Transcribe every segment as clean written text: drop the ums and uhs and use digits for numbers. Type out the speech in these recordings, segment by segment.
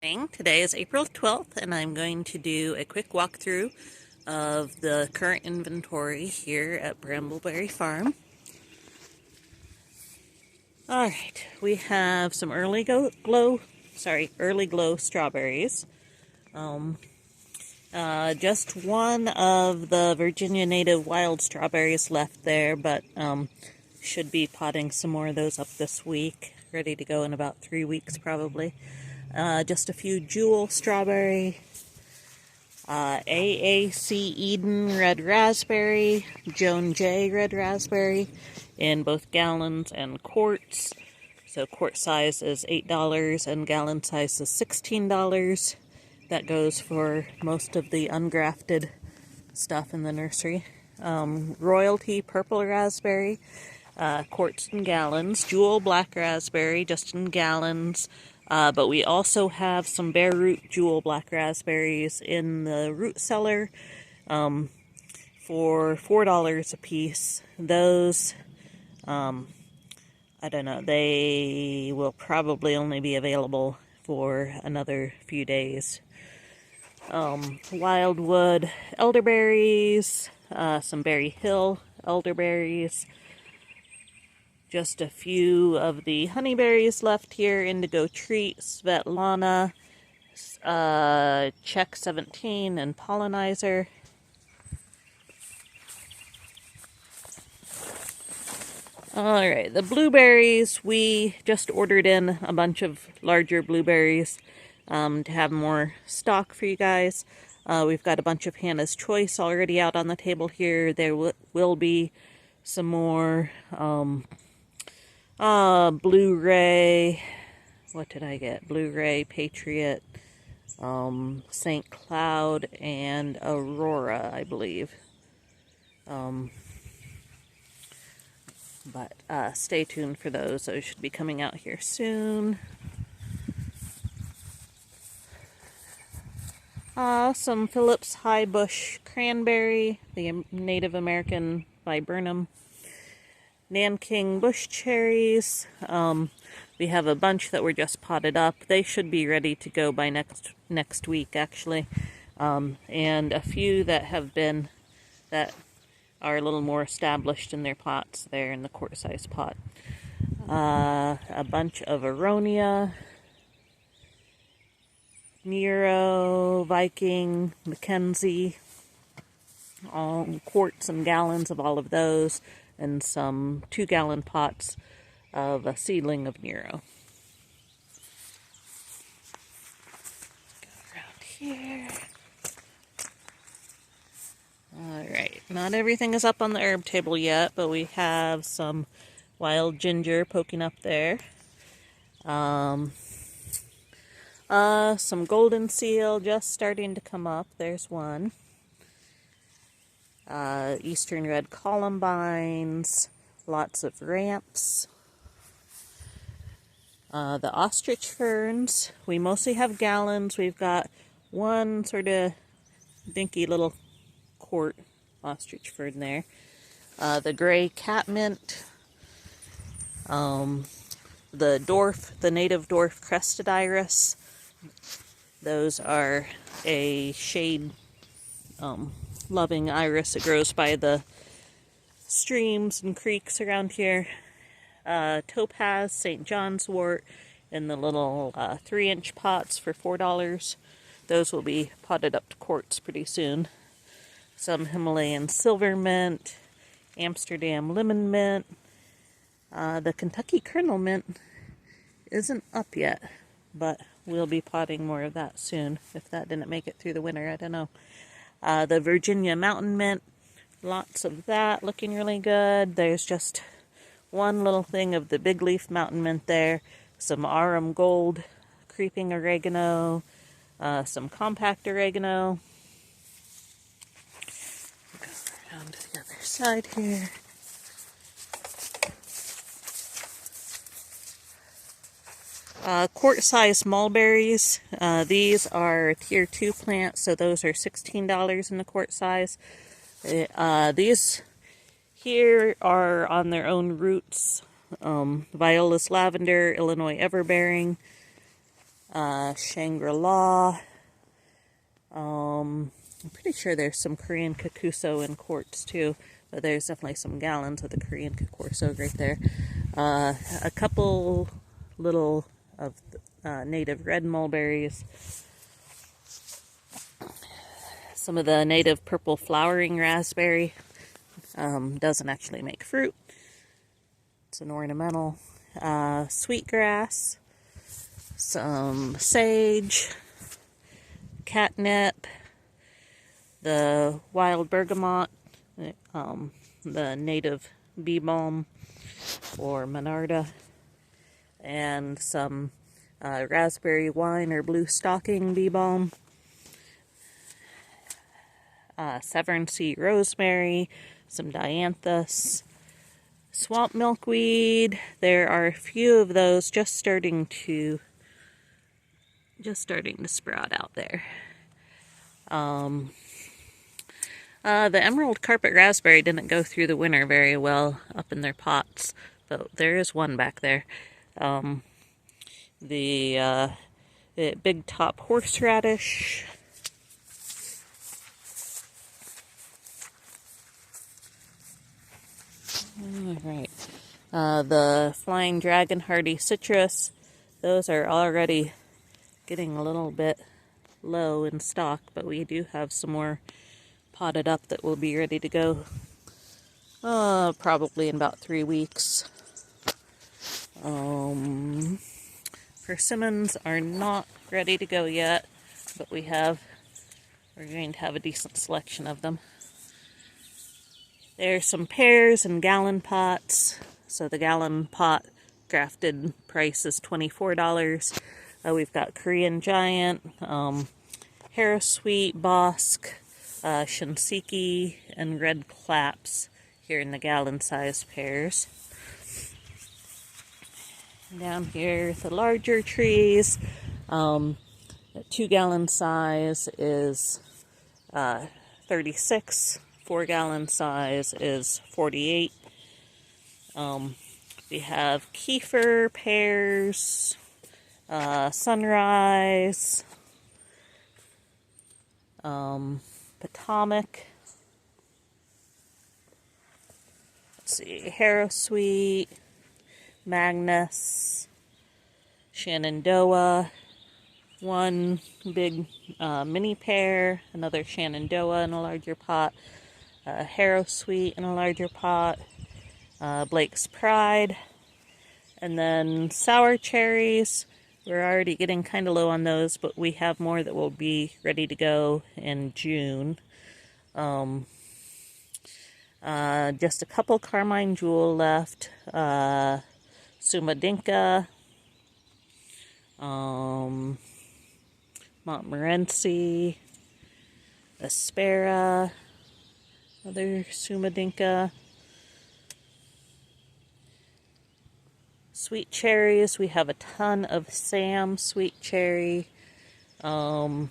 Today is April 12th, and I'm going to do a quick walkthrough of the current inventory here at Brambleberry Farm. Alright, we have some early glow strawberries. Just one of the Virginia native wild strawberries left there, but should be potting some more of those up this week. Ready to go in about 3 weeks probably. Just a few Jewel strawberry, AAC Eden red raspberry, Joan J red raspberry in both gallons and quarts. So quart size is $8 and gallon size is $16. That goes for most of the ungrafted stuff in the nursery. Royalty purple raspberry, quarts and gallons. Jewel black raspberry, just in gallons. But we also have some bare root Jewel black raspberries in the root cellar for $4 a piece. Those, I don't know, they will probably only be available for another few days. Wildwood elderberries, some Berry Hill elderberries. Just a few of the honeyberries left here. Indigo Treat, Svetlana, Check 17, and Pollinizer. Alright, the blueberries, we just ordered in a bunch of larger blueberries to have more stock for you guys. We've got a bunch of Hannah's Choice already out on the table here. There will be some more Blu-ray, what did I get? Blu-ray, Patriot, St. Cloud, and Aurora, I believe. But stay tuned for those. Those should be coming out here soon. Some Phillips High Bush Cranberry, the Native American viburnum. Nanking bush cherries. We have a bunch that were just potted up. They should be ready to go by next week, actually. And a few that are a little more established in their pots there in the quart-size pot. A bunch of Aronia, Nero, Viking, Mackenzie. All quarts and gallons of all of those. And some 2-gallon pots of a seedling of Nero. Go around here. Alright, not everything is up on the herb table yet, but we have some wild ginger poking up there. Some golden seal just starting to come up. There's one. Eastern red columbines, lots of ramps. The ostrich ferns, we mostly have gallons. We've got one sort of dinky little quart ostrich fern there. The gray catmint, the native dwarf crested iris. Those are a shade loving iris. It grows by the streams and creeks around here. Topaz, St. John's wort in the little 3-inch pots for $4. Those will be potted up to quarts pretty soon. Some Himalayan silver mint, Amsterdam lemon mint. The Kentucky kernel mint isn't up yet, but we'll be potting more of that soon. If that didn't make it through the winter, I don't know. The Virginia mountain mint, lots of that, looking really good. There's just one little thing of the big leaf mountain mint there. Some Arum gold creeping oregano, some compact oregano. Go around to the other side here. Quart-size mulberries. These are tier 2 plants, so those are $16 in the quart size. These here are on their own roots. Viola's lavender, Illinois everbearing, Shangri-La. I'm pretty sure there's some Korean Kakuso in quarts too, but there's definitely some gallons of the Korean Kakuso right there. A couple little of native red mulberries. Some of the native purple flowering raspberry. Doesn't actually make fruit. It's an ornamental. Sweetgrass. Some sage. Catnip. The wild bergamot. The native bee balm or monarda. And some raspberry wine or blue stocking bee balm. Severn sea rosemary, some dianthus, swamp milkweed. There are a few of those just starting to sprout out there. The emerald carpet raspberry didn't go through the winter very well up in their pots, but there is one back there. The big top horseradish. Alright, the flying dragon hardy citrus, those are already getting a little bit low in stock, but we do have some more potted up that will be ready to go probably in about 3 weeks. Persimmons are not ready to go yet, but we're going to have a decent selection of them. There's some pears in gallon pots. So the gallon pot grafted price is $24. We've got Korean Giant, Harrowsweet, Bosque, Shinseki, and Red Claps here in the gallon size pears. Down here, the larger trees. The 2 gallon size is 36. 4 gallon size is 48. We have kefir, pears, sunrise, Potomac, let's see, Harrowsweet, Magnus, Shenandoah, one big mini pear, another Shenandoah in a larger pot, Harrowsweet in a larger pot, Blake's Pride, and then sour cherries. We're already getting kind of low on those, but we have more that will be ready to go in June. Just a couple Carmine Jewel left. Sumadinka, Montmorency, Aspera, another Sumadinka. Sweet cherries, we have a ton of Sam sweet cherry. I'm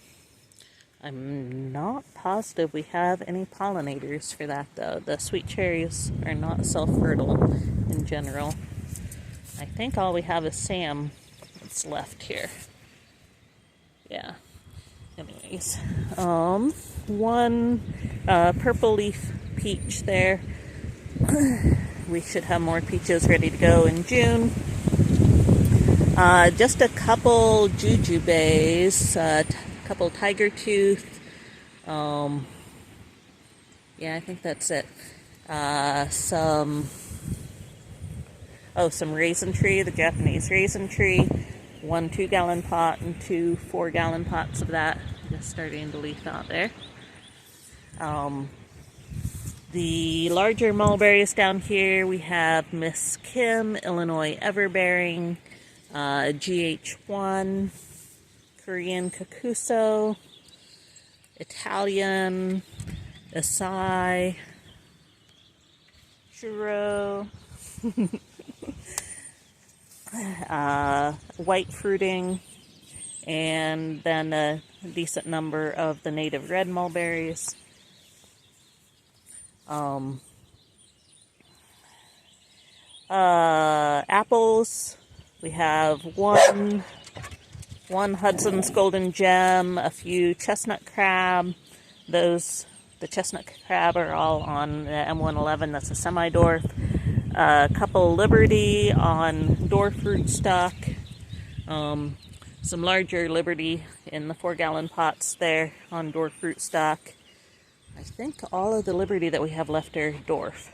not positive we have any pollinators for that though. The sweet cherries are not self-fertile in general. I think all we have is Sam that's left here. Yeah. Anyways, one purple leaf peach there. We should have more peaches ready to go in June. Just a couple jujubes, a couple tiger tooth. Yeah, I think that's it. Some raisin tree, the Japanese raisin tree. 1 2-gallon pot and 2 4-gallon pots of that. Just starting to leaf out there. The larger mulberries down here, we have Miss Kim, Illinois Everbearing, GH1, Korean Kakuso, Italian, Acai, Churro, white fruiting, and then a decent number of the native red mulberries. Apples, we have one one Hudson's Golden Gem, a few chestnut crab. The chestnut crab are all on the M111, that's a semi-dwarf. A couple Liberty on dwarf rootstock. Some larger Liberty in the 4-gallon pots there on dwarf rootstock. I think all of the Liberty that we have left are dwarf.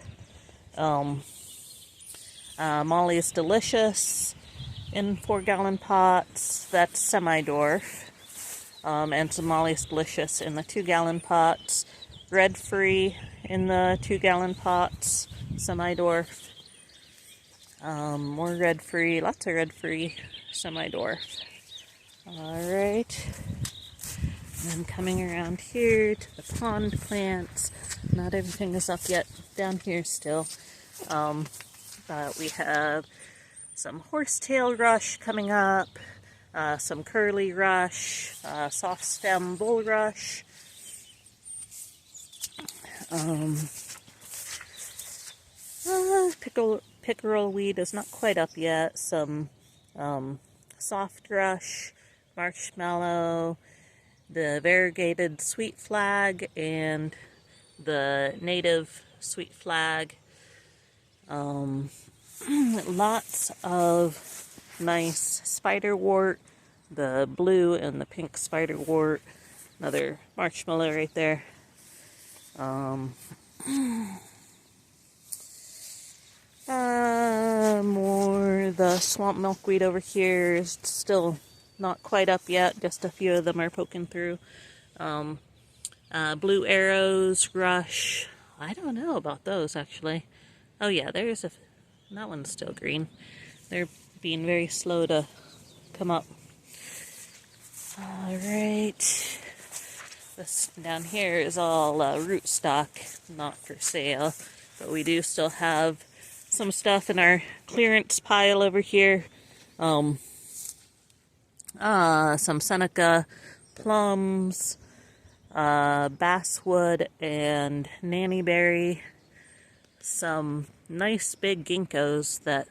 Molly's Delicious in 4-gallon pots, that's semi-dwarf. And some Molly's Delicious in the 2-gallon pots. Red Free in the 2-gallon pots, semi-dwarf. More Red Free, lots of Red Free, semi-dwarf. Alright. And coming around here to the pond plants. Not everything is up yet down here still. But we have some horsetail rush coming up, some curly rush, soft stem bulrush, pickerel weed is not quite up yet, some soft rush, marshmallow, the variegated sweet flag, and the native sweet flag. Lots of nice spiderwort, the blue and the pink spiderwort. Another marshmallow right there. More the swamp milkweed over here is still not quite up yet. Just a few of them are poking through. Blue arrows, rush. I don't know about those actually. Oh yeah, that one's still green. They're being very slow to come up. Alright. This down here is all rootstock, not for sale. But we do still have some stuff in our clearance pile over here. Some Seneca plums, basswood and nannyberry. Some nice big ginkgos that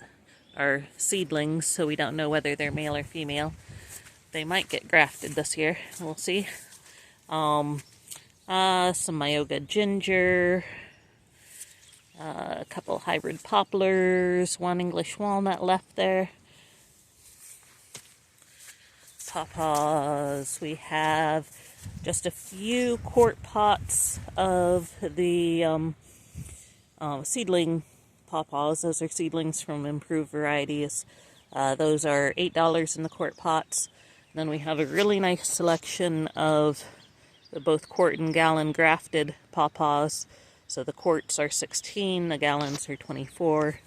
are seedlings, so we don't know whether they're male or female. They might get grafted this year. We'll see. Some Myoga ginger, a couple hybrid poplars, one English walnut left there. Pawpaws. We have just a few quart pots of the seedling pawpaws. Those are seedlings from improved varieties. Those are $8 in the quart pots. And then we have a really nice selection of both quart and gallon grafted pawpaws. So the quarts are 16, the gallons are 24.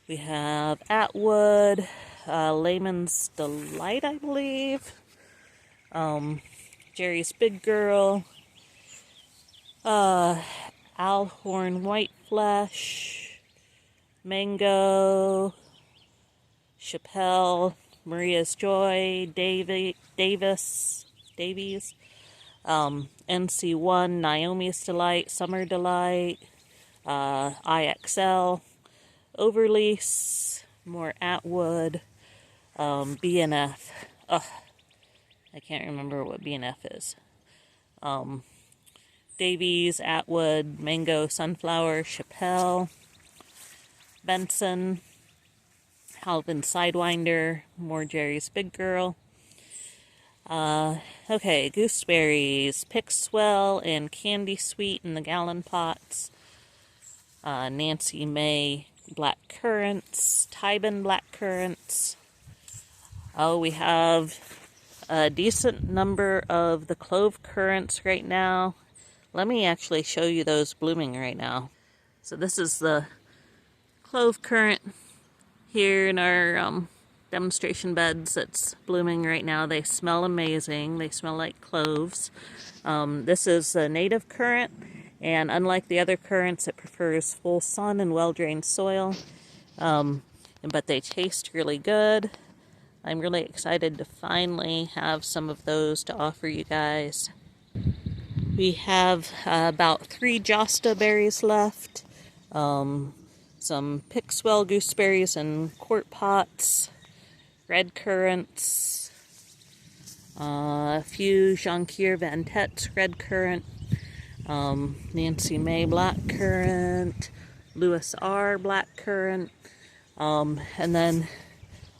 We have Atwood, Layman's Delight, I believe. Jerry's Big Girl, Alhorn White Flesh, Mango, Chappelle, Maria's Joy, Davies, NC1, Naomi's Delight, Summer Delight, IXL, Overlease, more Atwood, BNF. I can't remember what BNF is. Davies, Atwood, Mango, Sunflower, Chappelle, Benson, Halvin Sidewinder, more Jerry's Big Girl. Okay, gooseberries, Pixwell and Candy Sweet in the gallon pots. Nancy May black currants, Tybin black currants. Oh, we have a decent number of the clove currants right now. Let me actually show you those blooming right now. So this is the clove currant here in our demonstration beds that's blooming right now. They smell amazing. They smell like cloves. This is a native currant, and unlike the other currants, it prefers full sun and well-drained soil. But they taste really good. I'm really excited to finally have some of those to offer you guys. We have about 3 Josta berries left. Some Pixwell gooseberries in quart pots. Red currants, A few Jonquière Van Tet's red currant, Nancy May black currant, Lewis R black currant, and then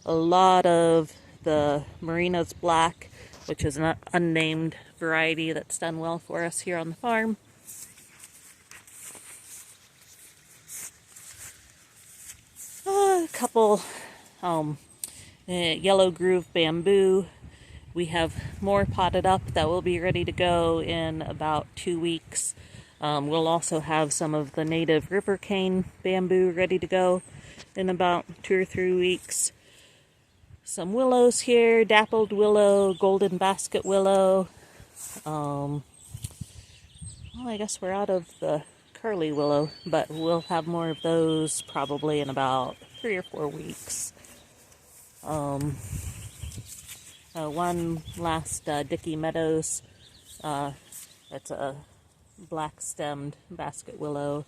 a lot of the Marina's black, which is an unnamed variety that's done well for us here on the farm. A couple yellow groove bamboo. We have more potted up that will be ready to go in about 2 weeks. We'll also have some of the native river cane bamboo ready to go in about 2 or 3 weeks. Some willows here, dappled willow, golden basket willow. Well, I guess we're out of the curly willow, but we'll have more of those probably in about 3 or 4 weeks. One last Dickey Meadows. It's a black-stemmed basket willow.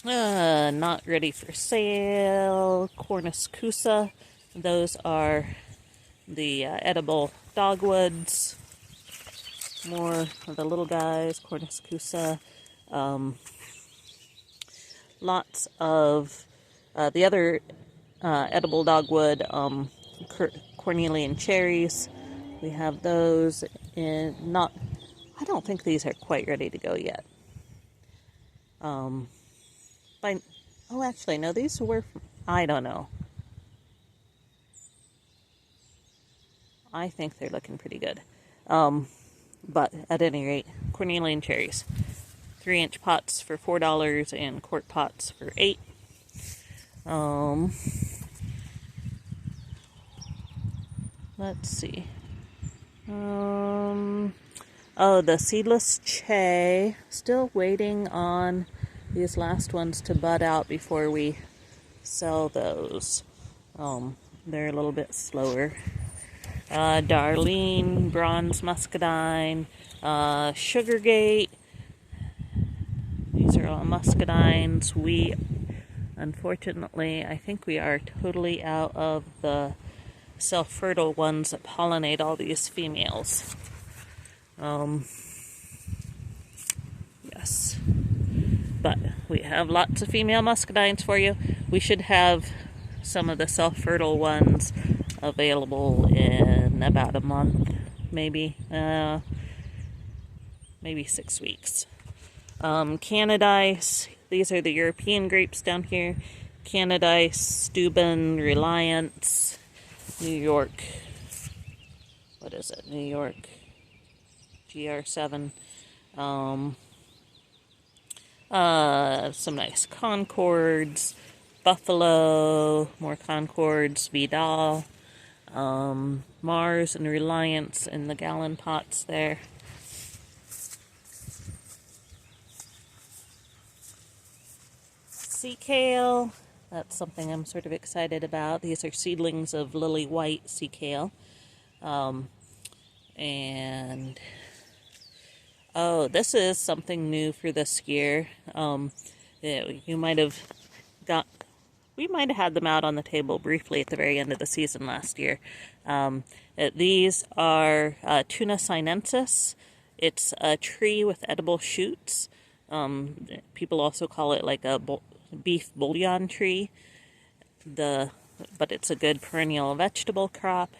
Not ready for sale. Cornuscusa. Those are the edible dogwoods. More of the little guys. Cornuscusa. Lots of the other edible dogwood. Cornelian cherries. We have those in I don't think these are quite ready to go yet. Actually, no, these were I don't know. I think they're looking pretty good. But at any rate, Cornelian cherries. 3-inch pots for $4 and quart pots for $8. Let's see. The seedless Che. Still waiting on these last ones to bud out before we sell those. They're a little bit slower. Darlene, bronze muscadine, Sugargate. These are all muscadines. We, unfortunately, I think we are totally out of the self-fertile ones that pollinate all these females. Yes. But we have lots of female muscadines for you. We should have some of the self-fertile ones available in about a month, maybe 6 weeks. Canadice, these are the European grapes down here. Canadice, Steuben, Reliance, New York, what is it? New York GR7. Some nice Concords, Buffalo, more Concords, Vidal, Mars and Reliance in the gallon pots there. Sea kale, that's something I'm sort of excited about. These are seedlings of lily white sea kale. This is something new for this year. We might have had them out on the table briefly at the very end of the season last year. These are Tuna sinensis. It's a tree with edible shoots. People also call it like a beef bouillon tree. But it's a good perennial vegetable crop.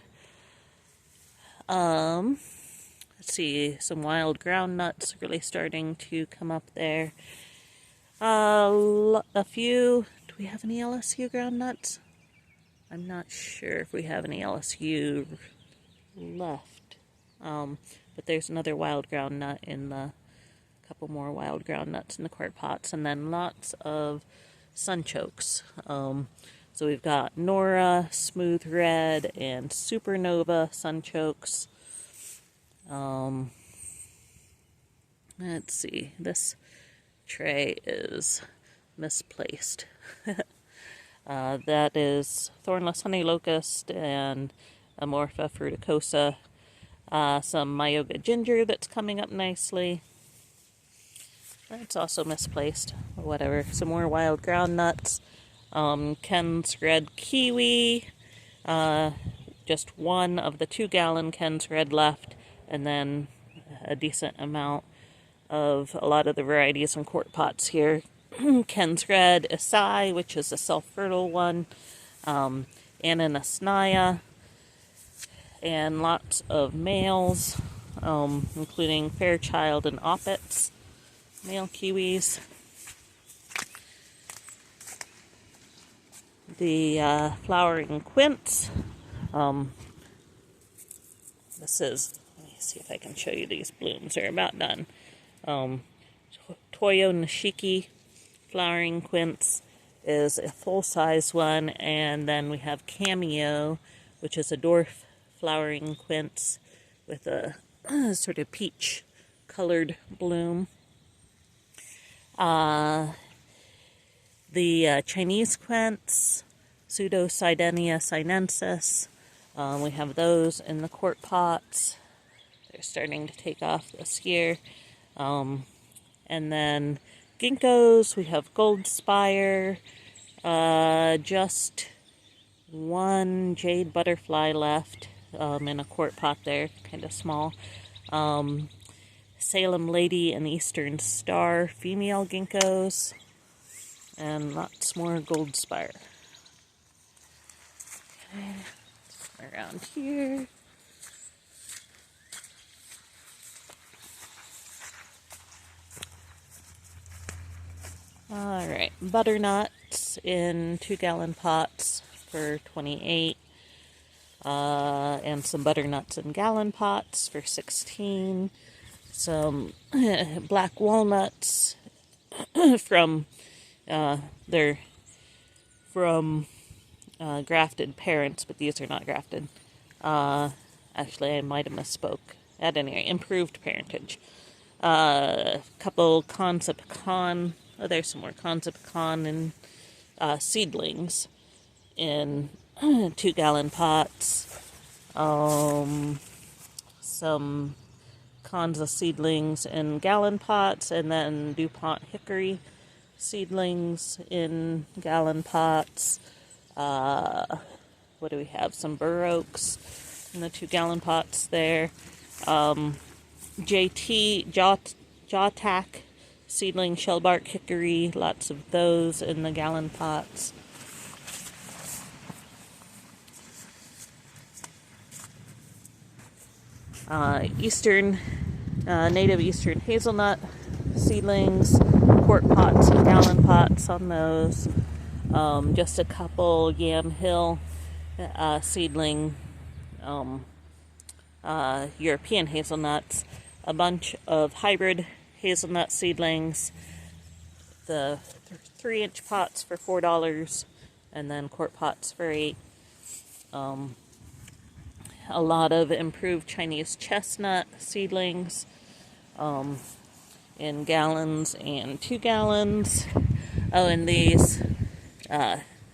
Let's see, some wild ground nuts really starting to come up there. A few. Do we have any LSU ground nuts? I'm not sure if we have any LSU left. But there's another wild ground nut in the couple more wild ground nuts in the quart pots, and then lots of sunchokes. So we've got Nora, Smooth Red, and Supernova sunchokes. Let's see, this tray is misplaced. That is thornless honey locust and Amorpha fruticosa. Some Myoga ginger that's coming up nicely. That's also misplaced. Whatever. Some more wild ground nuts. Ken's red kiwi. just one of the 2-gallon Ken's Red left, and then a decent amount of a lot of the varieties in quart pots here. Ken's Red Asai, which is a self-fertile one, Ananasnaya, and lots of males, including Fairchild and Oppets, male kiwis. The flowering quince. This is, let me see if I can show you these blooms. They're about done. Toyo Nishiki flowering quince is a full-size one, and then we have Cameo, which is a dwarf flowering quince with a sort of peach-colored bloom. The Chinese quince, Pseudosidenia sinensis, we have those in the quart pots. They're starting to take off this year. And then ginkgos, we have Gold Spire, just one jade butterfly left in a quart pot there, kind of small. Salem Lady and Eastern Star female ginkgos, and lots more Gold Spire. Okay, around here. Alright, butternuts in 2-gallon pots for $28. And some butternuts in gallon pots for $16. Some black walnuts from grafted parents, but these are not grafted. Actually, I might have misspoke. At any rate, improved parentage. Couple cons of pecan. Oh, there's some more cons of pecan and seedlings in 2-gallon pots. Some Kanza seedlings in gallon pots, and then DuPont hickory seedlings in gallon pots. What do we have? Some bur oaks in the 2-gallon pots there. JT, Jawtack seedling shellbark hickory, lots of those in the gallon pots. Native Eastern hazelnut seedlings, quart pots and gallon pots on those. Just a couple Yam Hill seedling European hazelnuts, a bunch of hybrid hazelnut seedlings, the 3-inch pots for $4, and then quart pots for $8. A lot of improved Chinese chestnut seedlings in gallons and 2 gallons. Oh, and these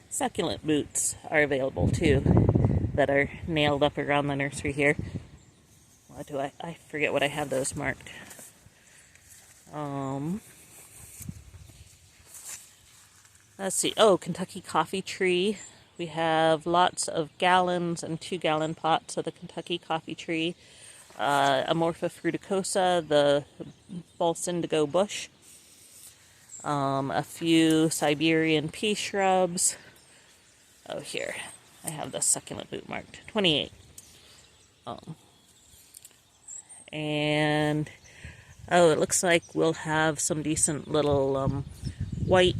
succulent boots are available too, that are nailed up around the nursery here. What do I forget what I have those marked. Let's see. Oh, Kentucky coffee tree. We have lots of gallons and 2-gallon pots of the Kentucky coffee tree. Amorpha fruticosa, the false indigo bush. A few Siberian pea shrubs. Oh, here. I have the succulent boot marked. 28. And, oh, it looks like we'll have some decent little white,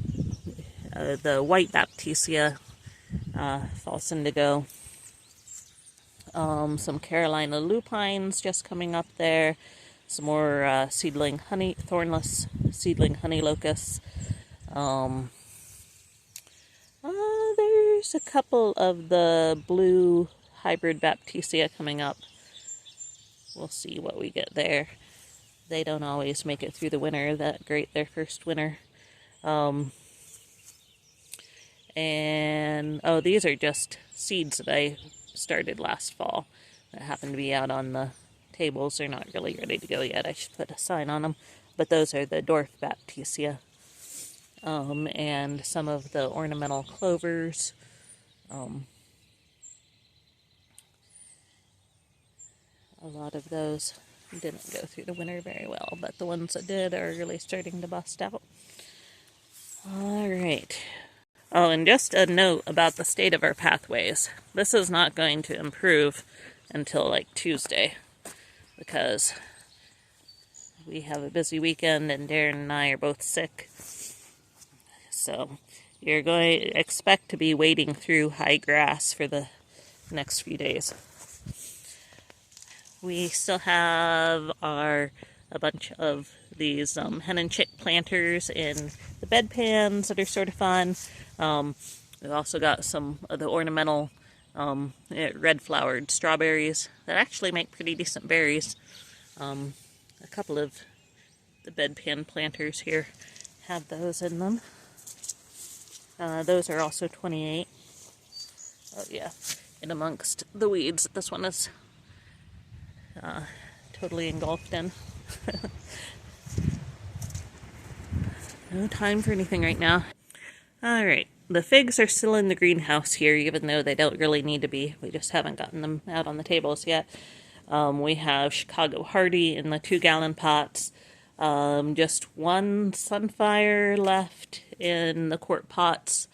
the white Baptisia, false indigo. Some Carolina lupines just coming up there. Some more seedling thornless seedling honey locusts. There's a couple of the blue hybrid Baptisia coming up. We'll see what we get there. They don't always make it through the winter that great, their first winter. And, oh, these are just seeds that I started last fall that happen to be out on the tables. They're not really ready to go yet. I should put a sign on them. But those are the dwarf Baptisia. And some of the ornamental clovers. A lot of those didn't go through the winter very well, but the ones that did are really starting to bust out. All right. Oh, and just a note about the state of our pathways. This is not going to improve until like Tuesday, because we have a busy weekend and Darren and I are both sick. So you're going to expect to be wading through high grass for the next few days. We still have a bunch of these hen and chick planters in the bed pans that are sort of fun. We've also got some of the ornamental red flowered strawberries that actually make pretty decent berries. A couple of the bedpan planters here have those in them. Those are also 28. Oh yeah, in amongst the weeds. This one is totally engulfed in. No time for anything right now. Alright, the figs are still in the greenhouse here, even though they don't really need to be. We just haven't gotten them out on the tables yet. We have Chicago Hardy in the 2-gallon pots. Just one Sunfire left in the quart pots.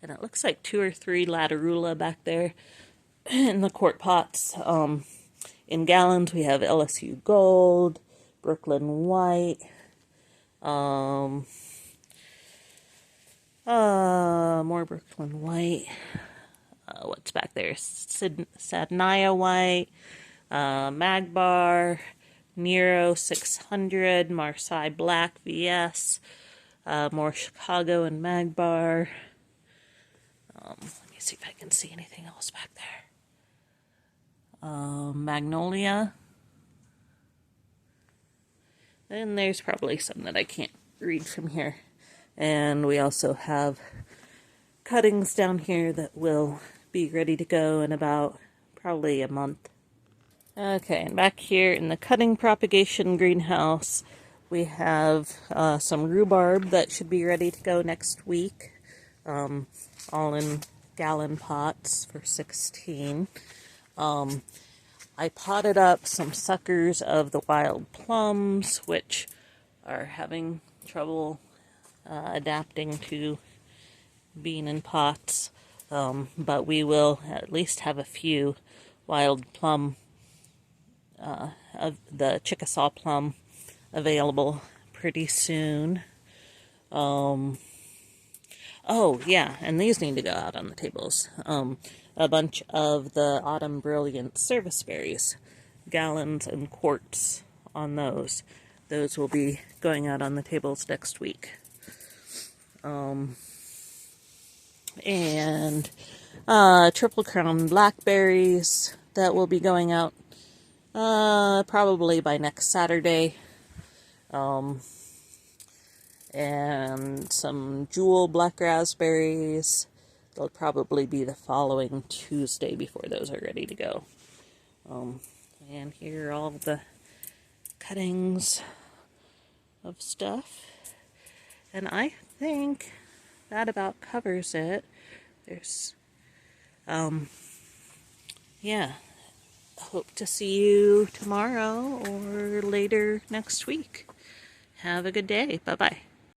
And it looks like 2 or 3 Latarula back there in the quart pots. In gallons, we have LSU Gold, Brooklyn White, more Brooklyn White. What's back there? Sadnaya White, Magbar, Nero 600, Marseille Black VS, more Chicago and Magbar. Let me see if I can see anything else back there. Magnolia. And there's probably some that I can't read from here. And we also have cuttings down here that will be ready to go in about probably a month. Okay, and back here in the cutting propagation greenhouse, we have some rhubarb that should be ready to go next week. All in gallon pots for 16. I potted up some suckers of the wild plums, which are having trouble adapting to being in pots. But we will at least have a few wild plum, of the Chickasaw plum, available pretty soon. Oh, yeah, and these need to go out on the tables. A bunch of the Autumn Brilliant service berries, gallons and quarts on those. Those will be going out on the tables next week. And Triple Crown blackberries that will be going out probably by next Saturday. And some Jewel black raspberries. They'll probably be the following Tuesday before those are ready to go. And here are all the cuttings of stuff. And I think that about covers it. There's, yeah. Hope to see you tomorrow or later next week. Have a good day. Bye-bye.